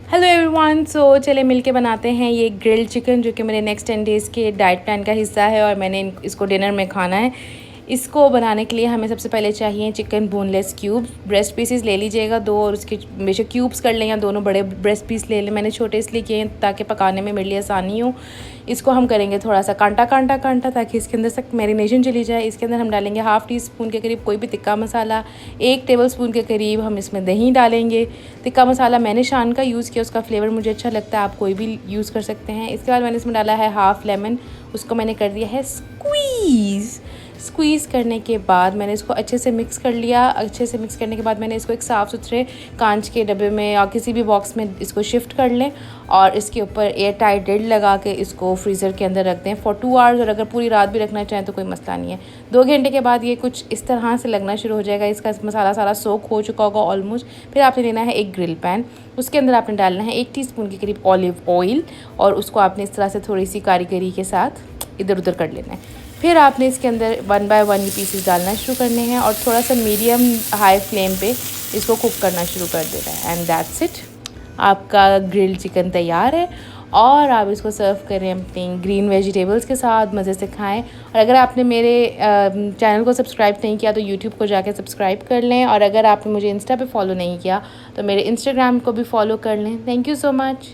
Hello everyone. सो चले मिलके बनाते हैं ये ग्रिल्ड चिकन, जो कि मेरे नेक्स्ट 10 डेज़ के डाइट प्लान का हिस्सा है और मैंने इसको डिनर में खाना है। इसको बनाने के लिए हमें सबसे पहले चाहिए chicken boneless cubes. Breast pieces ले लीजिएगा 2 और उसके बेशक क्यूब्स कर लें या दोनों बड़े ब्रेस्ट पीस ले लें। मैंने छोटे इसलिए किए हैं ताकि पकाने में मेरे लिए आसानी हो। इसको हम करेंगे थोड़ा सा कांटा ताकि इसके अंदर तक मैरिनेशन चली जाए। इसके अंदर हम डालेंगे हाफ़ टी स्पून के करीब कोई भी तिक्का मसाला, 1 टेबलस्पून के करीब हम इसमें दही डालेंगे। तिक्का मसाला मैंने शान का यूज़ किया, उसका फ्लेवर मुझे अच्छा लगता है, आप कोई भी यूज़ कर सकते हैं। इसके बाद मैंने इसमें डाला है हाफ़ लेमन, उसको मैंने कर दिया है स्क्वीज़ करने के बाद मैंने इसको अच्छे से मिक्स कर लिया। अच्छे से मिक्स करने के बाद मैंने इसको एक साफ़ सुथरे कांच के डब्बे में या किसी भी बॉक्स में इसको शिफ्ट कर लें और इसके ऊपर एयर टाइट लिड लगा के इसको फ्रीज़र के अंदर रख दें फॉर 2 आवर्स। और अगर पूरी रात भी रखना चाहें तो कोई मसला नहीं है। 2 घंटे के बाद ये कुछ इस तरह से लगना शुरू हो जाएगा, इसका मसाला सारा सोक हो चुका होगा ऑलमोस्ट। फिर आपने लेना है एक ग्रिल पैन, उसके अंदर आपने डालना है 1 टीस्पून के करीब ऑलिव ऑयल और उसको आपने इस तरह से थोड़ी सी कारीगरी के साथ इधर उधर कर लेना है। फिर आपने इसके अंदर 1 बाय 1 ये पीसेस डालना शुरू करने हैं और थोड़ा सा मीडियम हाई फ्लेम पे इसको कुक करना शुरू कर देना है। एंड दैट्स इट, आपका ग्रिल्ड चिकन तैयार है और आप इसको सर्व करें अपनी ग्रीन वेजिटेबल्स के साथ, मज़े से खाएं। और अगर आपने मेरे चैनल को सब्सक्राइब नहीं किया तो यूट्यूब को जाके सब्सक्राइब कर लें, और अगर आपने मुझे इंस्टा पे फॉलो नहीं किया तो मेरे इंस्टाग्राम को भी फॉलो कर लें। Thank you so much.